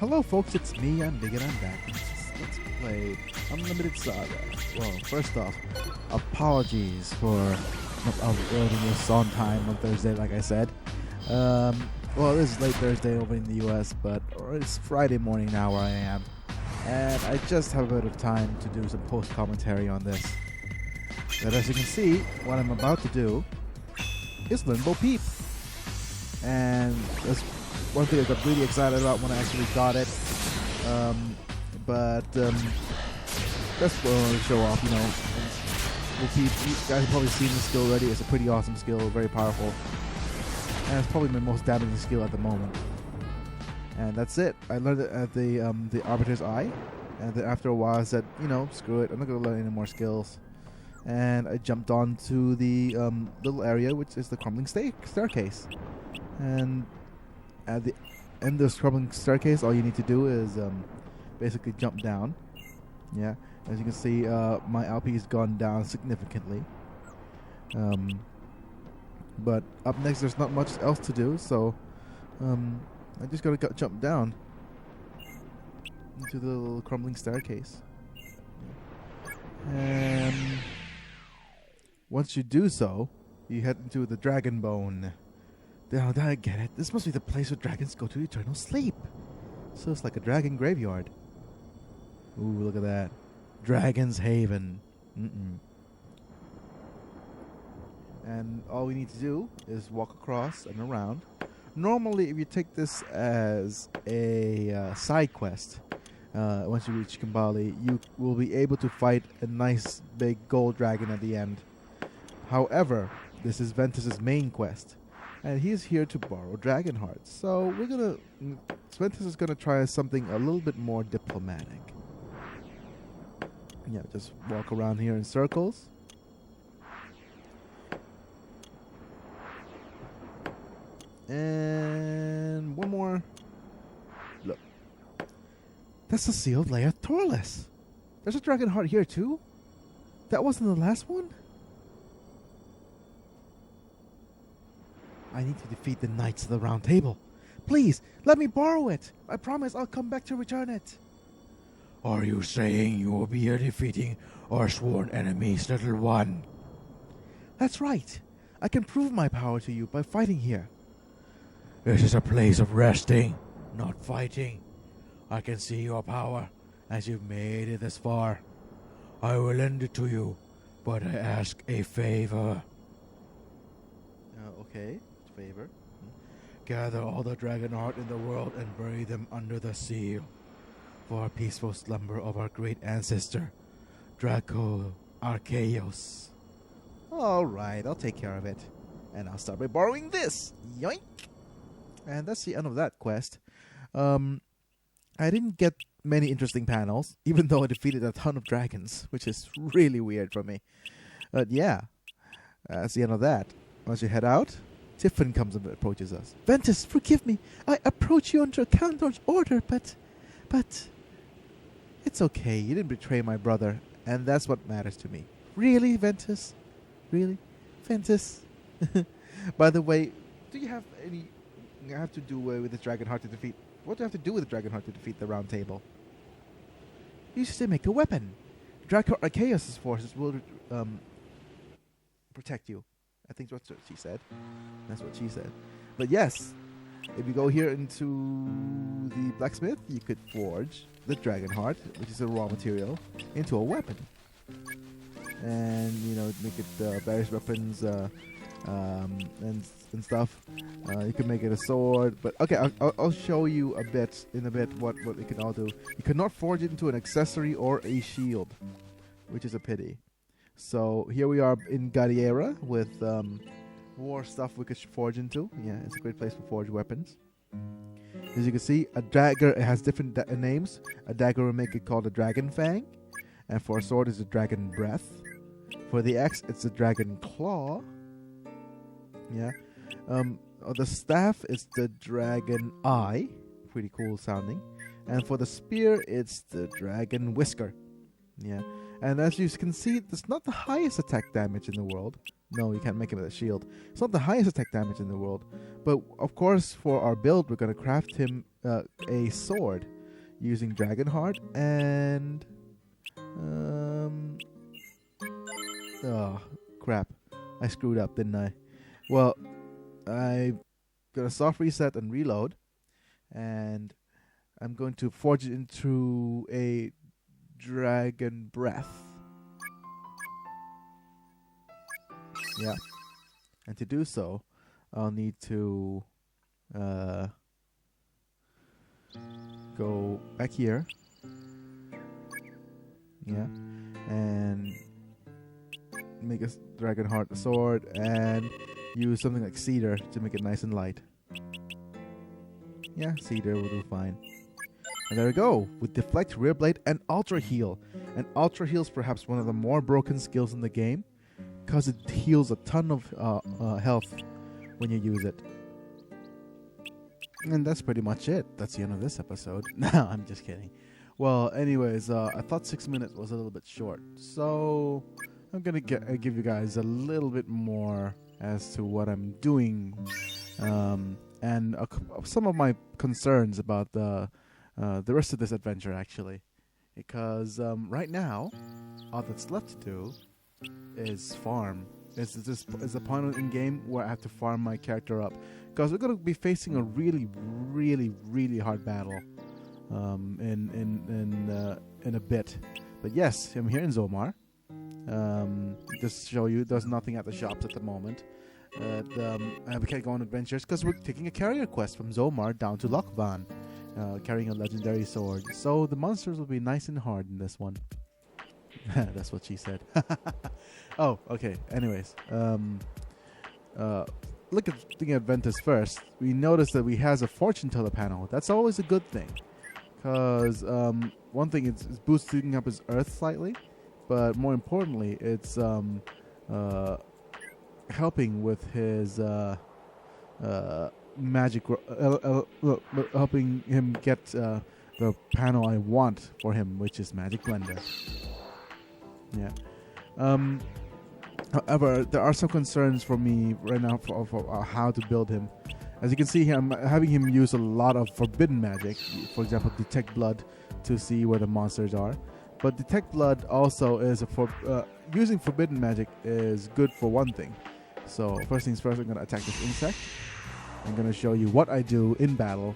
Hello folks, it's me, I'm Big and I'm back. Let's play Unlimited Saga. Well, first off, apologies for not uploading this on time on Thursday, like I said. Well, this is late Thursday over in the US, but it's Friday morning now where I am. And I just have a bit of time to do some post-commentary on this. But as you can see, what I'm about to do is learn Bo Peep. And that's one thing I got really excited about when I actually got it. That's what I want to show off, you know. Bo Peep, you guys have probably seen this skill already. It's a pretty awesome skill, very powerful. And it's probably my most damaging skill at the moment. And that's it. I learned it at the Arbiter's Eye. And then after a while I said, you know, screw it. I'm not going to learn any more skills. And I jumped on to the little area, which is the crumbling staircase. And at the end of this crumbling staircase, all you need to do is basically jump down. Yeah, as you can see, my LP has gone down significantly. But up next, there's not much else to do, so I just gotta jump down into the little crumbling staircase. And once you do so, you head into the Dragon Bone. Now I get it. This must be the place where dragons go to eternal sleep. So it's like a dragon graveyard. Ooh, look at that. Dragon's Haven. And all we need to do is walk across and around. Normally, if you take this as a side quest, once you reach Kambali, you will be able to fight a nice big gold dragon at the end. However, this is Ventus's main quest, and he's here to borrow Dragonheart. So Ventus is gonna try something a little bit more diplomatic. Yeah, just walk around here in circles. And one more. Look. That's the sealed lair of Torless. There's a Dragonheart here too? That wasn't the last one? I need to defeat the Knights of the Round Table. Please, let me borrow it. I promise I'll come back to return it. Are you saying you will be here defeating our sworn enemies, little one? That's right. I can prove my power to you by fighting here. This is a place of resting, not fighting. I can see your power, as you've made it this far. I will lend it to you, but I ask a favor. Okay, favor. Gather all the Dragonheart in the world and bury them under the seal, for a peaceful slumber of our great ancestor, Draco Archaeos. Alright, I'll take care of it. And I'll start by borrowing this. Yoink! And that's the end of that quest. I didn't get many interesting panels, even though I defeated a ton of dragons, which is really weird for me. But yeah, that's the end of that. Once you head out, Tiffin comes and approaches us. Ventus, forgive me. I approach you under Kandor's order, but it's okay. You didn't betray my brother, and that's what matters to me. Really, Ventus? Really? Ventus? By the way, do you have any... I have to do with the Dragonheart to defeat... What do I have to do with the Dragonheart to defeat the Round Table? You should make a weapon. Draco Archaeos' forces will protect you. I think that's what she said. That's what she said. But yes, if you go here into the blacksmith, you could forge the Dragonheart, which is a raw material, into a weapon. And, you know, make it various weapons and stuff. You can make it a sword. But, okay, I'll show you in a bit what we can all do. You cannot forge it into an accessory or a shield, which is a pity. So here we are in Gadiera with more stuff we could forge into. Yeah, it's a great place to forge weapons. As you can see, a dagger has different names. A dagger will make it called a Dragon Fang. And for a sword, it's a Dragon Breath. For the axe, it's a Dragon Claw. Yeah. The staff is the Dragon Eye. Pretty cool sounding. And for the spear, it's the Dragon Whisker. Yeah. And as you can see, it's not the highest attack damage in the world. No, you can't make it with a shield. It's not the highest attack damage in the world. But, of course, for our build, we're going to craft him a sword using Dragonheart and oh crap, I screwed up, didn't I? Well, I got a soft reset and reload, and I'm going to forge it into a dragon breath. Yeah, and to do so, I'll need to go back here. Yeah, and make a Dragonheart sword and use something like cedar to make it nice and light. Yeah, cedar will do fine. And there we go, with deflect, rear blade, and ultra heal. And ultra heal is perhaps one of the more broken skills in the game, because it heals a ton of health when you use it. And that's pretty much it. That's the end of this episode. No, I'm just kidding. Well, anyways, I thought 6 minutes was a little bit short, so I'm gonna give you guys a little bit more as to what I'm doing, and some of my concerns about the rest of this adventure, actually, because right now, all that's left to do is farm. It's a point in game where I have to farm my character up, because we're going to be facing a really, really, really hard battle in a bit. But yes, I'm here in Zomar. Just to show you, there's nothing at the shops at the moment. We can't go on adventures because we're taking a carrier quest from Zomar down to Lokvan, carrying a legendary sword. So the monsters will be nice and hard in this one. That's what she said. Oh, okay. Anyways, looking at Ventus first, we notice that we has a fortune teller panel. That's always a good thing, because one thing it's boosting up his earth slightly, but more importantly, it's helping with his magic, helping him get the panel I want for him, which is Magic Blender. Yeah. However, there are some concerns for me right now for how to build him. As you can see here, I'm having him use a lot of forbidden magic. For example, Detect Blood to see where the monsters are. But Detect Blood also is using forbidden magic is good for one thing. So first things first, I'm going to attack this insect. I'm going to show you what I do in battle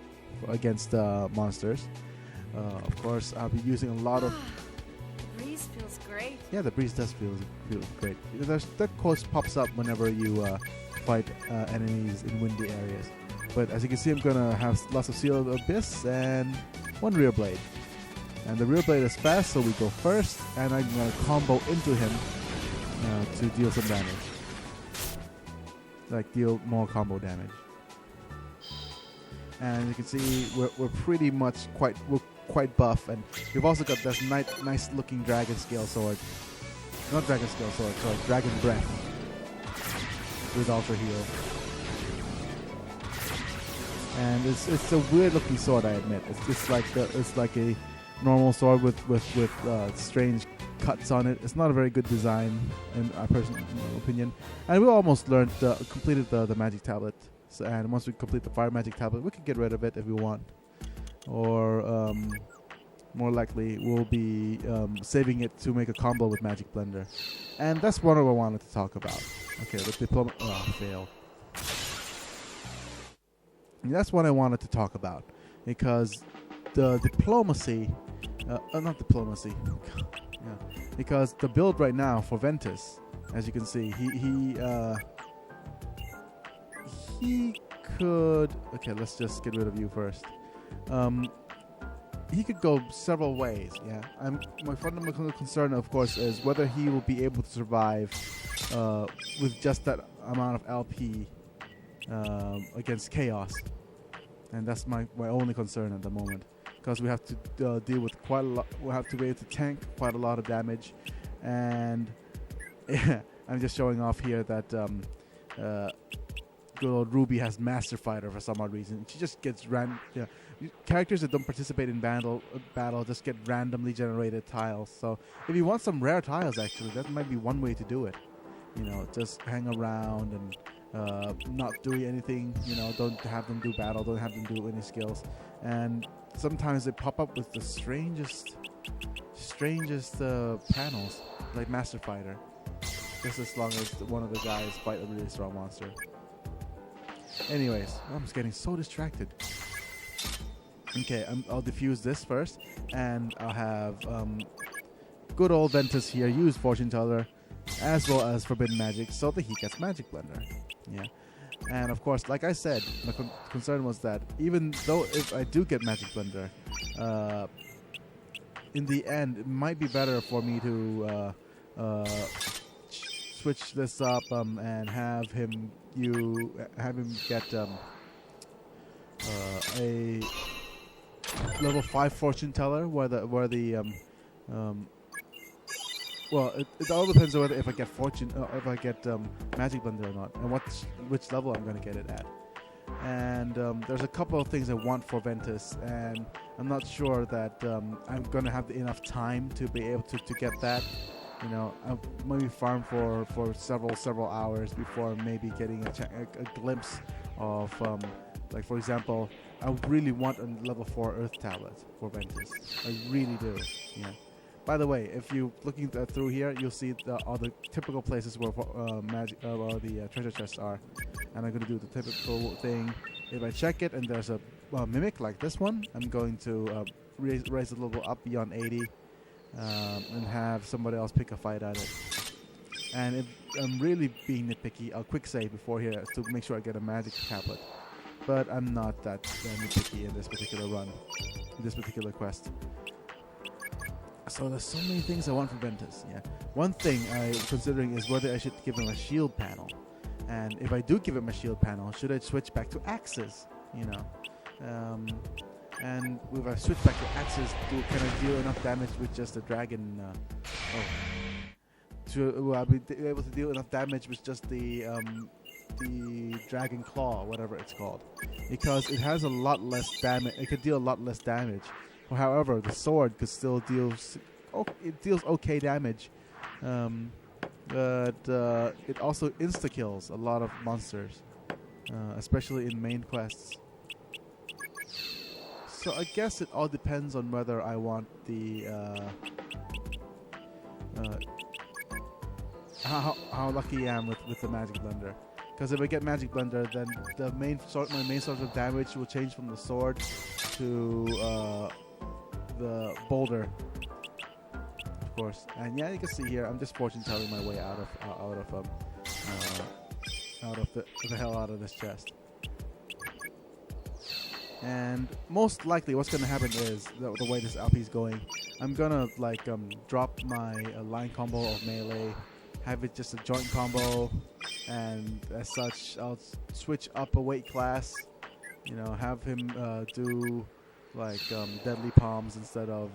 against monsters. Of course, I'll be using a lot of... The breeze feels great. Yeah, the breeze does feel great. That coast pops up whenever you fight enemies in windy areas. But as you can see, I'm going to have lots of Sealed Abyss and one Rear Blade. And the Rear Blade is fast, so we go first, and I'm going to combo into him to deal some damage. Like, deal more combo damage. And you can see we're pretty much quite buff, and we've also got this nice looking dragon scale sword. Not dragon scale sword, sorry, dragon breath with ultra heal. And it's a weird looking sword, I admit. It's like a normal sword with strange cuts on it. It's not a very good design in our personal opinion. And we almost completed the magic tablet. So, and once we complete the fire magic tablet, we can get rid of it if we want. Or more likely, we'll be saving it to make a combo with Magic Blender. And that's what I wanted to talk about. Okay, let's diploma. Oh, fail. And that's what I wanted to talk about, because the diplomacy, not diplomacy, yeah, because the build right now for Ventus, as you can see, he could. Okay, let's just get rid of you first. He could go several ways. Yeah, my fundamental concern, of course, is whether he will be able to survive with just that amount of LP against chaos, and that's my only concern at the moment. Because we have to deal with quite a lot. We have to be able to tank quite a lot of damage, and yeah, I'm just showing off here that good old Ruby has Master Fighter for some odd reason. She just gets characters that don't participate in battle just get randomly generated tiles. So if you want some rare tiles, actually, that might be one way to do it. You know, just hang around not doing anything. Don't have them do battle, don't have them do any skills, and sometimes they pop up with the strangest panels, like Master Fighter. Just as long as one of the guys fight a really strong monster. Anyways, I'm just getting so distracted. Okay, I'll defuse this first, and I'll have good old Ventus here use Fortune Teller as well as Forbidden Magic so that he gets Magic Blender. Yeah. And of course, like I said, my concern was that even though if I do get Magic Blender, in the end, it might be better for me to switch this up and have him get a level 5 Fortune Teller well, it all depends on whether if I get Magic Blender or not, and which level I'm going to get it at. And there's a couple of things I want for Ventus, and I'm not sure that I'm going to have enough time to be able to get that. I'll maybe farm for several hours before maybe getting a glimpse of, like for example, I really want a level 4 Earth Tablet for Ventus. I really do. Yeah. By the way, if you're looking through here, you'll see all the typical places where the treasure chests are. And I'm going to do the typical thing. If I check it and there's a mimic like this one, I'm going to raise the level up beyond 80 and have somebody else pick a fight at it. And if I'm really being nitpicky, I'll quick save before here to make sure I get a magic tablet. But I'm not that nitpicky in this particular run, in this particular quest. So there's so many things I want from Ventus. Yeah. One thing I'm considering is whether I should give him a shield panel. And if I do give him a shield panel, should I switch back to axes? And if I switch back to axes, can I deal enough damage with just a dragon? Will I be able to deal enough damage with just the dragon claw, whatever it's called? Because it has a lot less damage. It could deal a lot less damage. However, the sword could still deals okay damage, but it also insta kills a lot of monsters, especially in main quests. So I guess it all depends on whether I want the how lucky I am with the Magic Blender. Because if I get Magic Blender, then my main source of damage will change from the sword to the boulder, of course. And yeah, you can see here, I'm just fortune telling my way out of the hell out of this chest. And most likely, what's going to happen is the way this LP is going, I'm gonna drop my line combo of melee, have it just a joint combo, and as such, I'll switch up a weight class. Have him do deadly palms instead of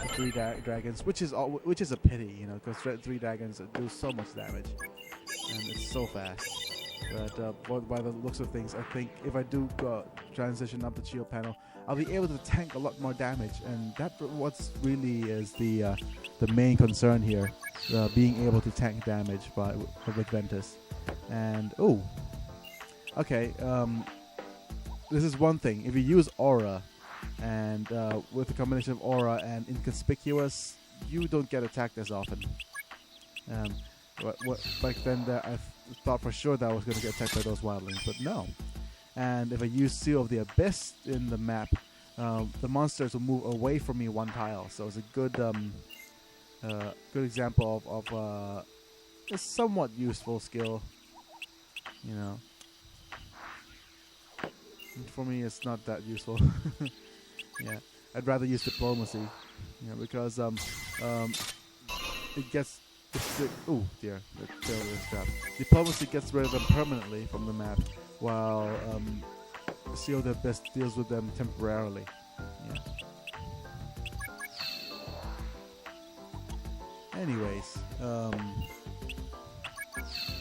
3 dragons, which is a pity, because 3 dragons do so much damage, and it's so fast. But by the looks of things, I think if I do transition up the shield panel, I'll be able to tank a lot more damage, and that's what's really is the main concern here, being able to tank damage with Ventus. And okay. This is one thing. If you use Aura, and with a combination of Aura and Inconspicuous, you don't get attacked as often. Back then, I thought for sure that I was going to get attacked by those wildlings, but no. And if I use Seal of the Abyss in the map, the monsters will move away from me 1 tile. So it's a good example of a somewhat useful skill, For me, it's not that useful. Yeah, I'd rather use Diplomacy, because it gets. Oh dear, the tail is trapped. Diplomacy gets rid of them permanently from the map, while Seal of the Abyss deals with them temporarily. Yeah. Anyways,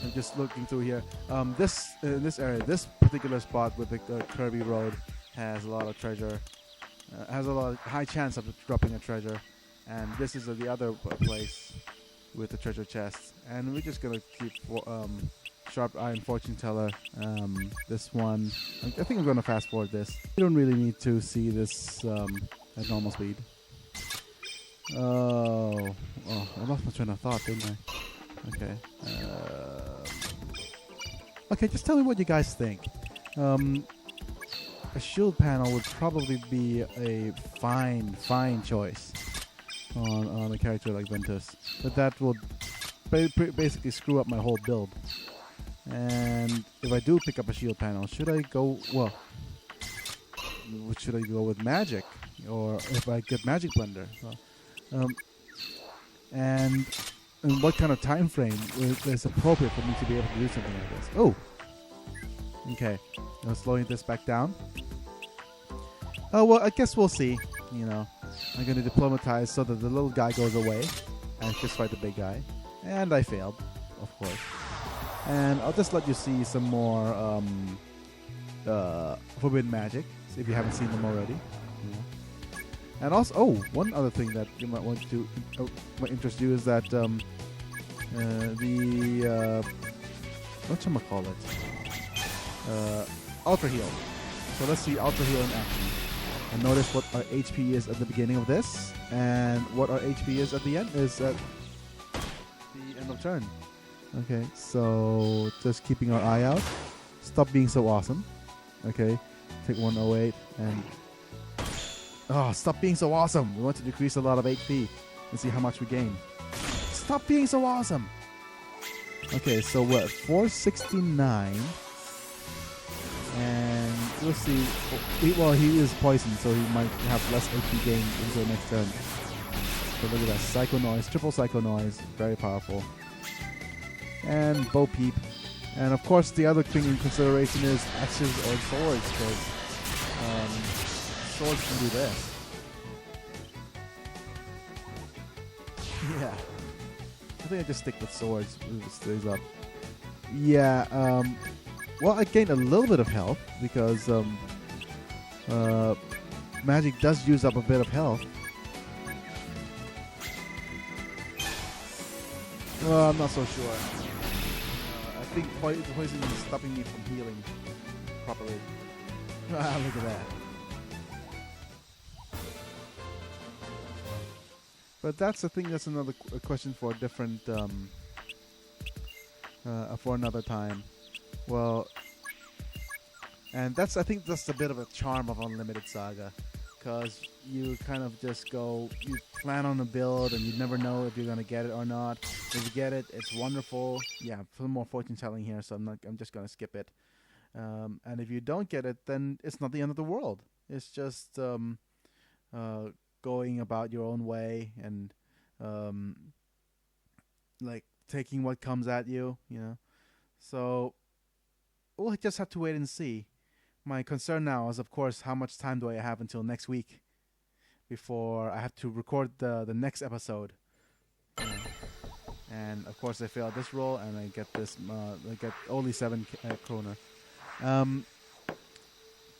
I'm just looking through here. In this area, this particular spot with the Kirby Road has a lot of treasure. Has a lot of high chance of dropping a treasure, and this is the other place. with the treasure chest, and we're just gonna keep sharp iron fortune teller. This one, I think I'm gonna fast forward this. You don't really need to see this at normal speed. Oh, I lost my train of thought, didn't I? Okay. Okay, just tell me what you guys think. A shield panel would probably be a fine choice on a character like Ventus, but that would basically screw up my whole build. And if I do pick up a shield panel, should I go? Well, should I go with magic, or if I get magic blender? Well, and what kind of time frame is appropriate for me to be able to do something like this? Oh, okay. Now slowing this back down. Oh well, I guess we'll see. You know, I'm gonna diplomatize so that the little guy goes away and just fight the big guy. And I failed, of course. And I'll just let you see some more forbidden magic if you haven't seen them already. Yeah. And also, one other thing that you might want to might interest you is that whatchamacallit? Ultra heal. So let's see Ultra heal in action. And notice what our HP is at the beginning of this, and what our HP is at the end is at the end of turn. Okay, so just keeping our eye out. Stop being so awesome. Okay, take 108 and stop being so awesome. We want to decrease a lot of HP and see how much we gain. Stop being so awesome. Okay, so we're at 469. And we'll see. Well, he is poisoned, so he might have less HP gain until next turn. So look at that. Psycho Noise, triple Psycho Noise. Very powerful. And Bo Peep. And of course, the other thing in consideration is axes or swords, because swords can do this. Yeah. I think I just stick with swords. It stays up. Yeah, well, I gained a little bit of health because magic does use up a bit of health. Well, I'm not so sure. I think poison is stopping me from healing properly. Look at that. But that's the thing. That's another question for a different for another time. Well, and I think that's a bit of a charm of Unlimited Saga, because you kind of just you plan on a build and you never know if you're gonna get it or not. If you get it, it's wonderful. Yeah, some more fortune telling here, so I'm just gonna skip it. And if you don't get it, then it's not the end of the world. It's just going about your own way and like taking what comes at you, you know. So we'll just have to wait and see. My concern now is, of course, how much time do I have until next week before I have to record the next episode. And of course, I failed this roll, and I get this. I get only 7 kroner.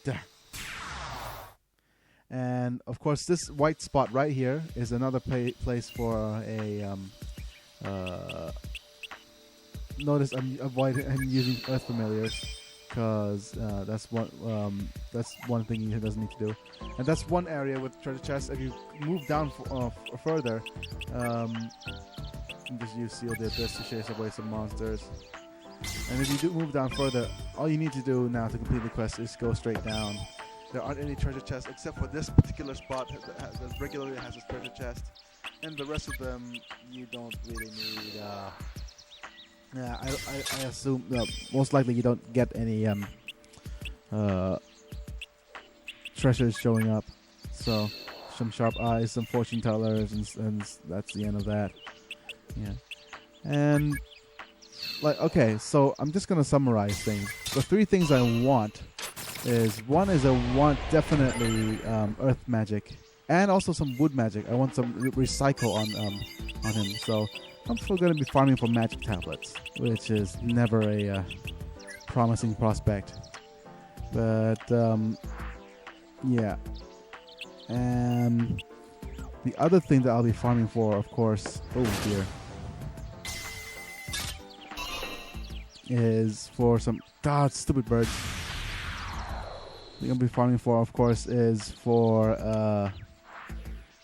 There. And of course, this white spot right here is another place for a. Notice I'm using Earth Familiars, because that's one thing he doesn't need to do, and that's one area with treasure chests. If you move down further, just use Seal the Abyss to chase away some monsters. And if you do move down further, all you need to do now to complete the quest is go straight down. There aren't any treasure chests except for this particular spot that regularly has a treasure chest, and the rest of them you don't really need. Yeah, I assume most likely you don't get any treasures showing up. So some sharp eyes, some fortune tellers, and that's the end of that. Yeah, and okay, so I'm just gonna summarize things. The 3 things I want is I want definitely earth magic, and also some wood magic. I want some recycle on him. So I'm still going to be farming for magic tablets, which is never a promising prospect. But yeah, and the other thing that I'll be farming for, of course. Oh dear. is for some stupid birds. What I'm gonna be farming for, of course, is for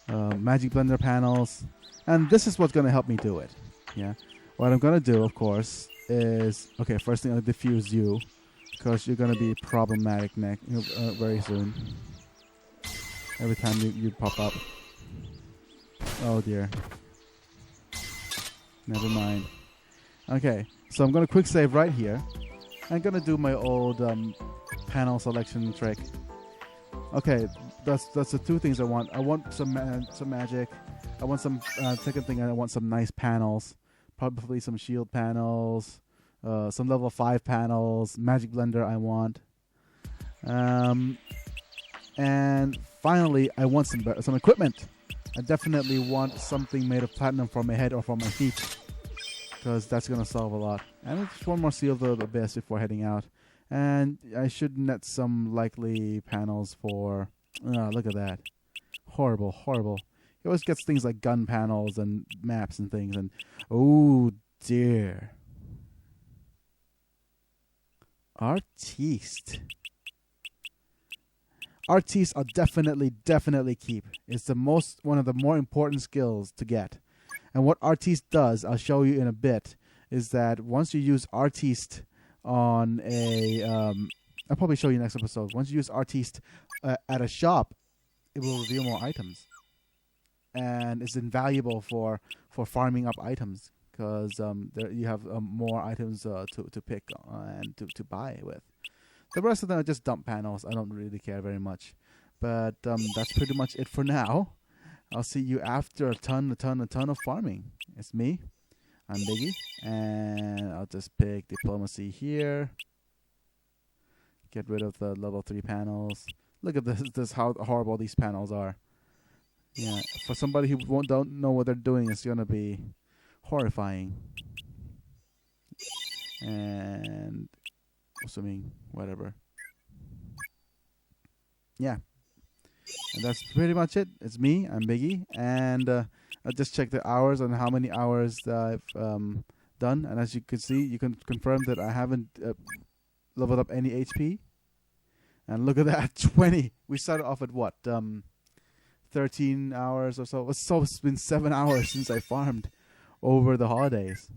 magic blender panels, and this is what's gonna help me do it. Yeah, what I'm gonna do, of course, is first thing I'll diffuse you, because you're gonna be problematic very soon. Every time you pop up. Oh dear. Never mind. Okay, so I'm gonna quick save right here. I'm gonna do my old panel selection trick. Okay, that's the two things I want. I want some magic. I want some second thing. I want some nice panels. Probably some shield panels, some level 5 panels, magic blender. I want. And finally, I want some equipment. I definitely want something made of platinum for my head or for my feet, because that's going to solve a lot. And just one more Seal of the Abyss before heading out. And I should net some likely panels for... look at that. Horrible, horrible. He always gets things like gun panels and maps and things. And oh, dear. Artiste. Artiste I'll definitely keep. It's one of the more important skills to get. And what Artiste does, I'll show you in a bit, is that once you use Artiste on a... I'll probably show you next episode. Once you use Artiste at a shop, it will reveal more items. And it's invaluable for farming up items, because you have more items to pick and to buy with. The rest of them are just dump panels. I don't really care very much. But that's pretty much it for now. I'll see you after a ton of farming. It's me. I'm Biggie. And I'll just pick Diplomacy here. Get rid of the level 3 panels. Look at this how horrible these panels are. Yeah, for somebody who don't know what they're doing, it's going to be horrifying. And... assuming whatever. Yeah, and that's pretty much it. It's me. I'm Biggie, and I just checked the hours on how many hours I've done, and as you can see, you can confirm that I haven't leveled up any HP. And look at that, 20. We started off at what, 13 hours or so. So it's been 7 hours since I farmed over the holidays.